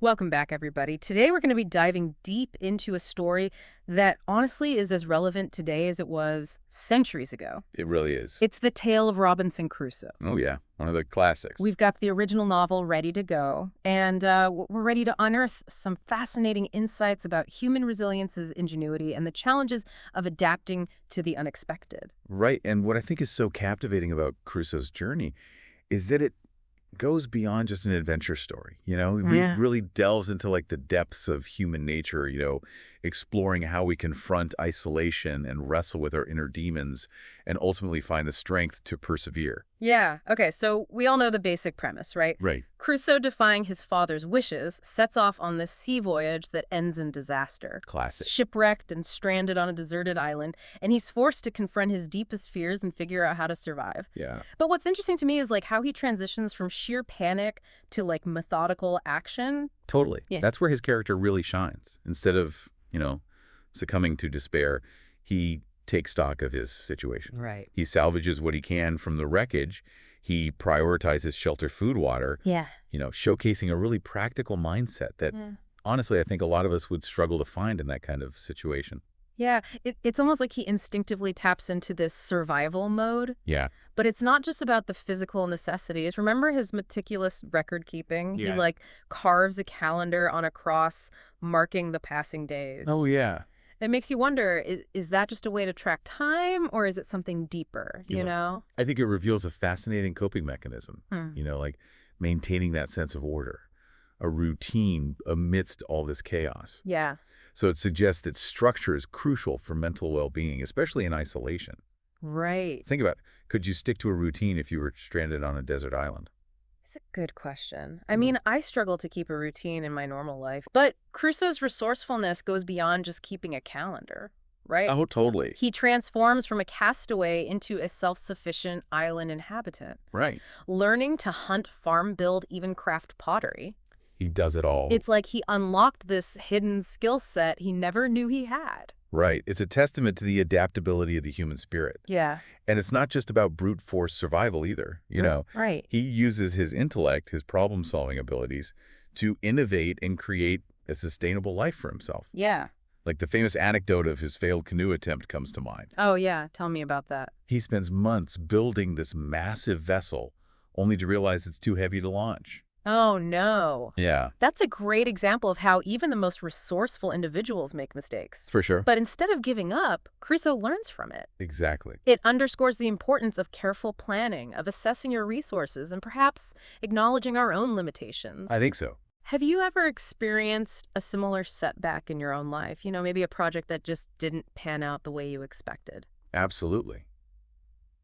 Welcome back, everybody. Today we're going to be diving deep into a story that honestly is as relevant today as it was centuries ago. It really is. It's the tale of Robinson Crusoe. Oh, yeah. One of the classics. We've got the original novel ready to go, and we're ready to unearth some fascinating insights about human resilience's ingenuity and the challenges of adapting to the unexpected. Right. And what I think is so captivating about Crusoe's journey is that it goes beyond just an adventure story. It really delves into like the depths of human nature, exploring how we confront isolation and wrestle with our inner demons and ultimately find the strength to persevere. Yeah. Okay, so we all know the basic premise, right? Right. Crusoe, defying his father's wishes, sets off on this sea voyage that ends in disaster. Classic. Shipwrecked and stranded on a deserted island, and he's forced to confront his deepest fears and figure out how to survive. Yeah. But what's interesting to me is like how he transitions from sheer panic to like methodical action. Totally. Yeah. That's where his character really shines. Instead of, succumbing to despair, he takes stock of his situation. Right. He salvages what he can from the wreckage. He prioritizes shelter, food, water. Yeah. Showcasing a really practical mindset that, honestly, I think a lot of us would struggle to find in that kind of situation. Yeah, it's almost like he instinctively taps into this survival mode. Yeah. But it's not just about the physical necessities. Remember his meticulous record keeping? Yeah. He like carves a calendar on a cross marking the passing days. Oh, yeah. It makes you wonder, is that just a way to track time or is it something deeper, you know? I think it reveals a fascinating coping mechanism, Hmm. like maintaining that sense of order, a routine amidst all this chaos. Yeah. So it suggests that structure is crucial for mental well-being, especially in isolation. Right. Think about it. Could you stick to a routine if you were stranded on a desert island? It's a good question. I mean, I struggle to keep a routine in my normal life, but Crusoe's resourcefulness goes beyond just keeping a calendar, right? Oh, totally. He transforms from a castaway into a self-sufficient island inhabitant, Right. learning to hunt, farm, build, even craft pottery. He does it all. It's like he unlocked this hidden skill set he never knew he had. Right. It's a testament to the adaptability of the human spirit. Yeah. And it's not just about brute force survival either. Right. He uses his intellect, his problem-solving abilities, to innovate and create a sustainable life for himself. Yeah. Like the famous anecdote of his failed canoe attempt comes to mind. Oh, yeah. Tell me about that. He spends months building this massive vessel, only to realize it's too heavy to launch. Oh, no. Yeah, That's a great example of how even the most resourceful individuals make mistakes. for sure. But instead of giving up, Crusoe learns from it. Exactly. It underscores the importance of careful planning, of assessing your resources, and perhaps acknowledging our own limitations. I think so. Have you ever experienced a similar setback in your own life? Maybe a project that just didn't pan out the way you expected? Absolutely.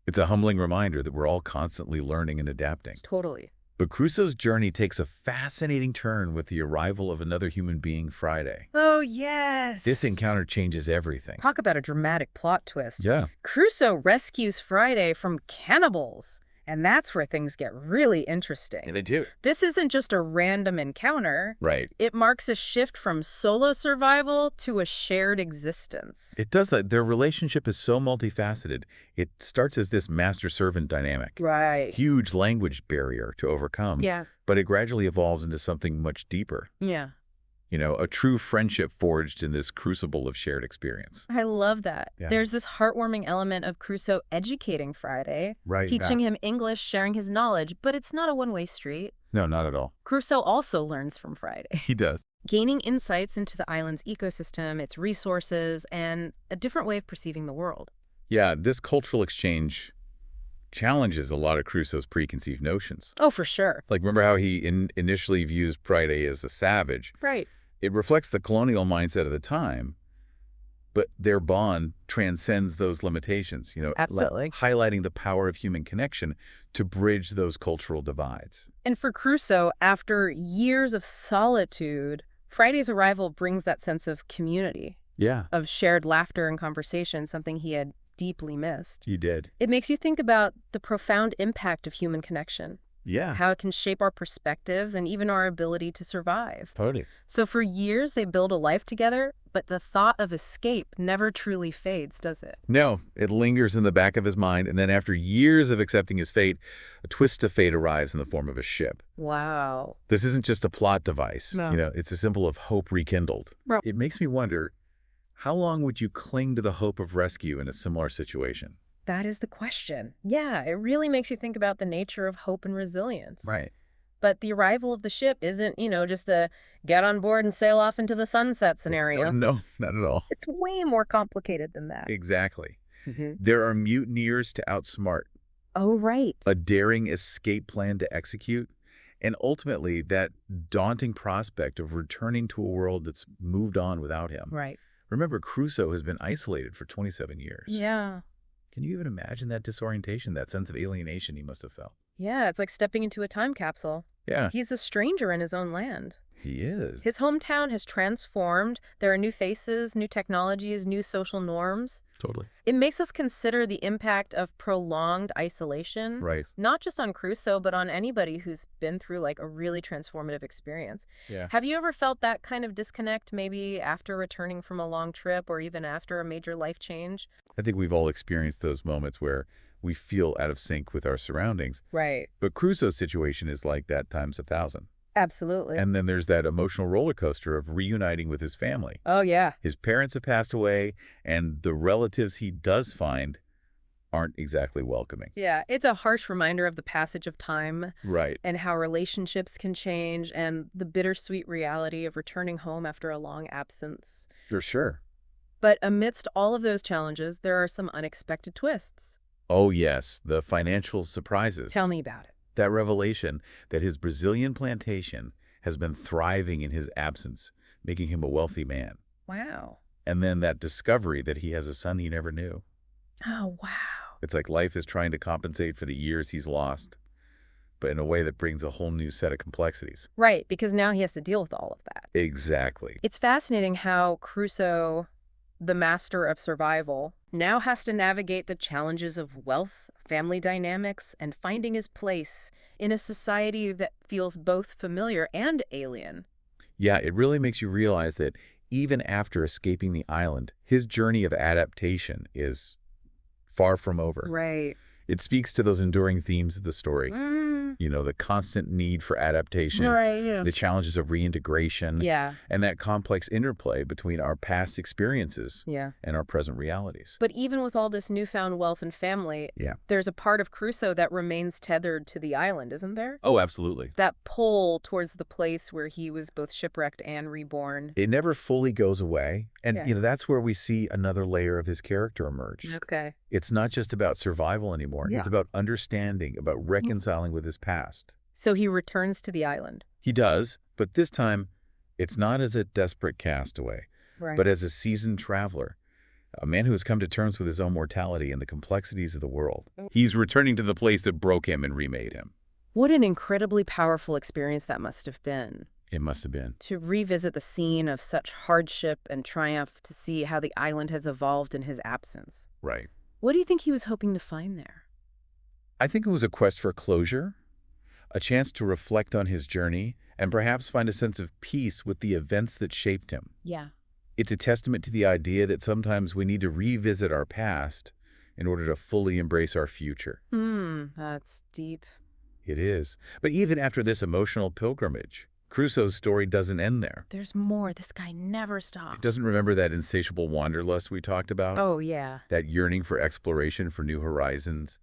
It's a humbling reminder that we're all constantly learning and adapting. Totally. But Crusoe's journey takes a fascinating turn with the arrival of another human being, Friday. Oh, yes. This encounter changes everything. Talk about a dramatic plot twist. Yeah. Crusoe rescues Friday from cannibals. And that's where things get really interesting. And they do. This isn't just a random encounter. Right. It marks a shift from solo survival to a shared existence. It does that. Their relationship is so multifaceted. It starts as this master-servant dynamic. Right. Huge language barrier to overcome. Yeah. But it gradually evolves into something much deeper. Yeah. A true friendship forged in this crucible of shared experience. I love that. Yeah. There's this heartwarming element of Crusoe educating Friday, Right. teaching him English, sharing his knowledge, but it's not a one-way street. No, not at all. Crusoe also learns from Friday, He does. gaining insights into the island's ecosystem, its resources, and a different way of perceiving the world. Yeah, this cultural exchange challenges a lot of Crusoe's preconceived notions. Oh, for sure. Like, remember how he initially views Friday as a savage? Right. It reflects the colonial mindset of the time, but their bond transcends those limitations, Absolutely. highlighting the power of human connection to bridge those cultural divides. And for Crusoe, after years of solitude, Friday's arrival brings that sense of community, Yeah, of shared laughter and conversation, something he had deeply missed. he did. It makes you think about the profound impact of human connection. Yeah, how it can shape our perspectives and even our ability to survive. totally. So for years, they build a life together, but the thought of escape never truly fades, does it? No, it lingers in the back of his mind, and then after years of accepting his fate, a twist of fate arrives in the form of a ship. Wow. This isn't just a plot device. No. It's a symbol of hope rekindled. Well, It makes me wonder, how long would you cling to the hope of rescue in a similar situation? that is the question. Yeah, it really makes you think about the nature of hope and resilience. Right. But the arrival of the ship isn't, just a get on board and sail off into the sunset No, scenario. no, not at all. It's way more complicated than that. Exactly. Hmm. There are mutineers to outsmart, Oh, right. a daring escape plan to execute, and ultimately that daunting prospect of returning to a world that's moved on without him. Right. Remember, Crusoe has been isolated for 27 years. Yeah. Can you even imagine that disorientation, that sense of alienation he must have felt? Yeah, it's like stepping into a time capsule. Yeah, He's a stranger in his own land. he is. His hometown has transformed. There are new faces, new technologies, new social norms. Totally. It makes us consider the impact of prolonged isolation, Right. not just on Crusoe, but on anybody who's been through like a really transformative experience. Yeah. Have you ever felt that kind of disconnect, maybe after returning from a long trip or even after a major life change? I think we've all experienced those moments where we feel out of sync with our surroundings. Right. But Crusoe's situation is like that times 1,000. Absolutely. And then there's that emotional roller coaster of reuniting with his family. Oh, yeah. His parents have passed away, and the relatives he does find aren't exactly welcoming. Yeah, it's a harsh reminder of the passage of time Right. and how relationships can change and the bittersweet reality of returning home after a long absence. For sure. But amidst all of those challenges, there are some unexpected twists. Oh, yes, the financial surprises. Tell me about it. That revelation that his Brazilian plantation has been thriving in his absence, making him a wealthy man. Wow. And then that discovery that he has a son he never knew. Oh, wow. It's like life is trying to compensate for the years he's lost, but in a way that brings a whole new set of complexities. Right, because now he has to deal with all of that. Exactly. It's fascinating how Crusoe, the master of survival, now has to navigate the challenges of wealth, family dynamics, and finding his place in a society that feels both familiar and alien. Yeah, it really makes you realize that even after escaping the island, his journey of adaptation is far from over. Right. It speaks to those enduring themes of the story. The constant need for adaptation, Right, the yes. challenges of reintegration, Yeah, and that complex interplay between our past experiences yeah. and our present realities. But even with all this newfound wealth and family, Yeah. there's a part of Crusoe that remains tethered to the island, isn't there? Oh, absolutely. That pull towards the place where he was both shipwrecked and reborn. It never fully goes away. And, Yeah. that's where we see another layer of his character emerge. Okay. It's not just about survival anymore. Yeah. It's about understanding, about reconciling with his past. So he returns to the island. He does, but this time, it's not as a desperate castaway, Right. but as a seasoned traveler, a man who has come to terms with his own mortality and the complexities of the world. He's returning to the place that broke him and remade him. What an incredibly powerful experience that must have been. It must have been. To revisit the scene of such hardship and triumph, to see how the island has evolved in his absence. Right. What do you think he was hoping to find there? I think it was a quest for closure, a chance to reflect on his journey, and perhaps find a sense of peace with the events that shaped him. Yeah. It's a testament to the idea that sometimes we need to revisit our past in order to fully embrace our future. That's deep. It is. But even after this emotional pilgrimage, Crusoe's story doesn't end there. There's more. This guy never stops. It doesn't remember that insatiable wanderlust we talked about? Oh, yeah. That yearning for exploration, for new horizons.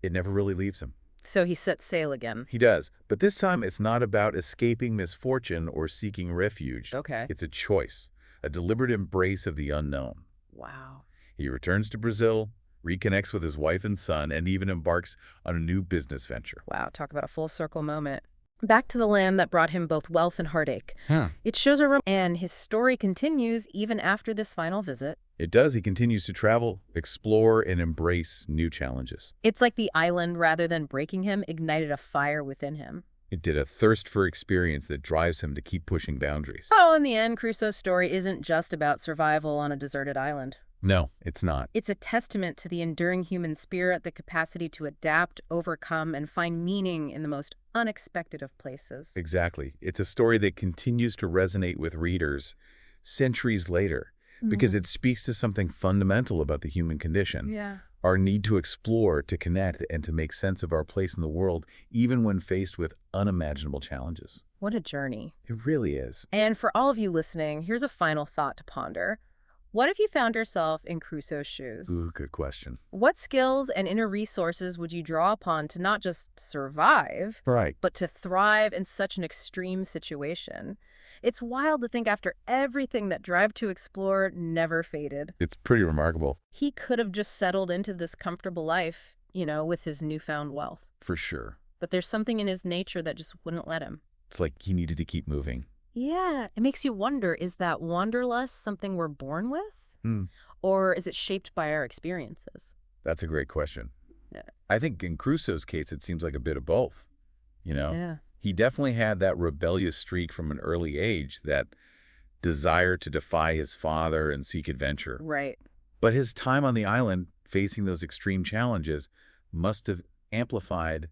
It never really leaves him. So he sets sail again. He does. But this time it's not about escaping misfortune or seeking refuge. Okay. It's a choice, a deliberate embrace of the unknown. Wow. He returns to Brazil, reconnects with his wife and son, and even embarks on a new business venture. Wow, talk about a full circle moment. Back to the land that brought him both wealth and heartache. Huh. It shows and his story continues even after this final visit. It does. He continues to travel, explore, and embrace new challenges. It's like the island, rather than breaking him, ignited a fire within him. It did a thirst for experience that drives him to keep pushing boundaries. Oh, in the end, Crusoe's story isn't just about survival on a deserted island. No, it's not. It's a testament to the enduring human spirit, the capacity to adapt, overcome, and find meaning in the most unexpected of places. Exactly. It's a story that continues to resonate with readers centuries later because Mhm. it speaks to something fundamental about the human condition, Yeah. our need to explore, to connect, and to make sense of our place in the world, even when faced with unimaginable challenges. What a journey. It really is. And for all of you listening, here's a final thought to ponder. What if you found yourself in Crusoe's shoes? Ooh, good question. What skills and inner resources would you draw upon to not just survive, Right. but to thrive in such an extreme situation? It's wild to think after everything that drive to explore never faded, It's pretty remarkable. he could have just settled into this comfortable life, with his newfound wealth. For sure. But there's something in his nature that just wouldn't let him. It's like he needed to keep moving. Yeah, it makes you wonder, is that wanderlust something we're born with? Hmm. Or is it shaped by our experiences? That's a great question. Yeah. I think in Crusoe's case, it seems like a bit of both. Yeah. He definitely had that rebellious streak from an early age, that desire to defy his father and seek adventure. Right. But his time on the island, facing those extreme challenges, must have amplified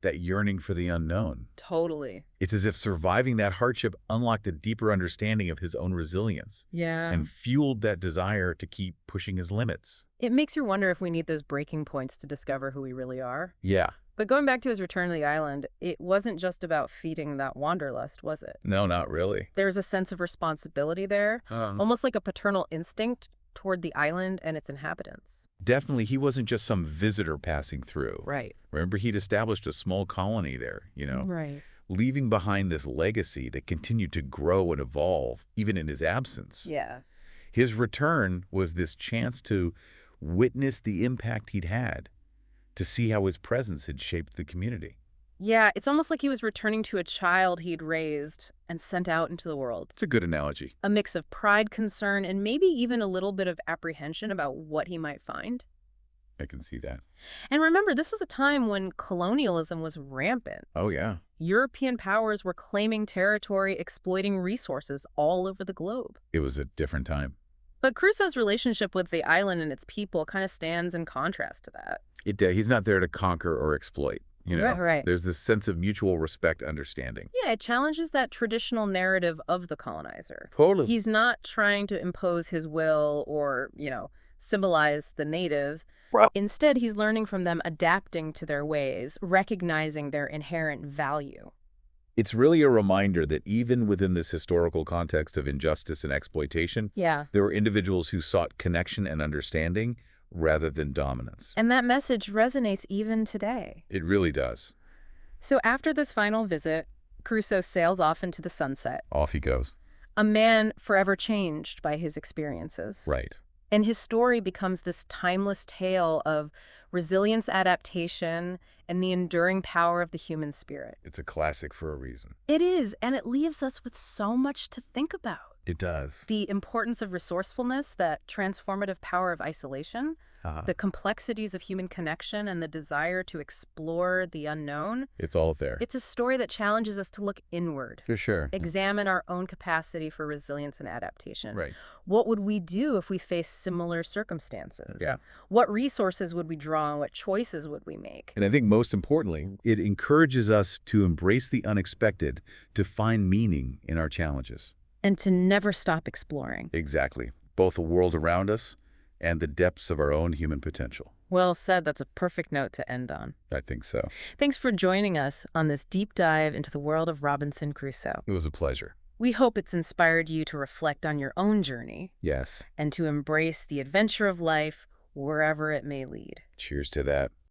that yearning for the unknown. Totally. It's as if surviving that hardship unlocked a deeper understanding of his own resilience Yeah. and fueled that desire to keep pushing his limits. It makes you wonder if we need those breaking points to discover who we really are. Yeah. But going back to his return to the island, it wasn't just about feeding that wanderlust, was it? No, not really. There's a sense of responsibility there, almost like a paternal instinct toward the island and its inhabitants. Definitely, he wasn't just some visitor passing through. Right. Remember, he'd established a small colony there, Right. leaving behind this legacy that continued to grow and evolve, even in his absence. Yeah. His return was this chance to witness the impact he'd had, to see how his presence had shaped the community. Yeah, it's almost like he was returning to a child he'd raised and sent out into the world. It's a good analogy. A mix of pride, concern, and maybe even a little bit of apprehension about what he might find. I can see that. And remember, this was a time when colonialism was rampant. Oh, yeah. European powers were claiming territory, exploiting resources all over the globe. It was a different time. But Crusoe's relationship with the island and its people kind of stands in contrast to that. He's not there to conquer or exploit. Right. There's this sense of mutual respect, understanding. Yeah, it challenges that traditional narrative of the colonizer. Totally. He's not trying to impose his will or, symbolize the natives. Right. Instead, he's learning from them, adapting to their ways, recognizing their inherent value. It's really a reminder that even within this historical context of injustice and exploitation, Yeah. there were individuals who sought connection and understanding rather than dominance. And that message resonates even today. It really does. So after this final visit, Crusoe sails off into the sunset, Off he goes. a man forever changed by his experiences. Right. And his story becomes this timeless tale of resilience, adaptation, and the enduring power of the human spirit. It's a classic for a reason. It is, and it leaves us with so much to think about. It does. The importance of resourcefulness, that transformative power of isolation, the complexities of human connection, and the desire to explore the unknown. It's all there. It's a story that challenges us to look inward, For sure. examine our own capacity for resilience and adaptation. Right. What would we do if we faced similar circumstances? Yeah. What resources would we draw on? What choices would we make? And I think most importantly, it encourages us to embrace the unexpected, to find meaning in our challenges. And to never stop exploring. Exactly. Both the world around us and the depths of our own human potential. Well said. That's a perfect note to end on. I think so. Thanks for joining us on this deep dive into the world of Robinson Crusoe. It was a pleasure. We hope it's inspired you to reflect on your own journey Yes. and to embrace the adventure of life wherever it may lead. Cheers to that.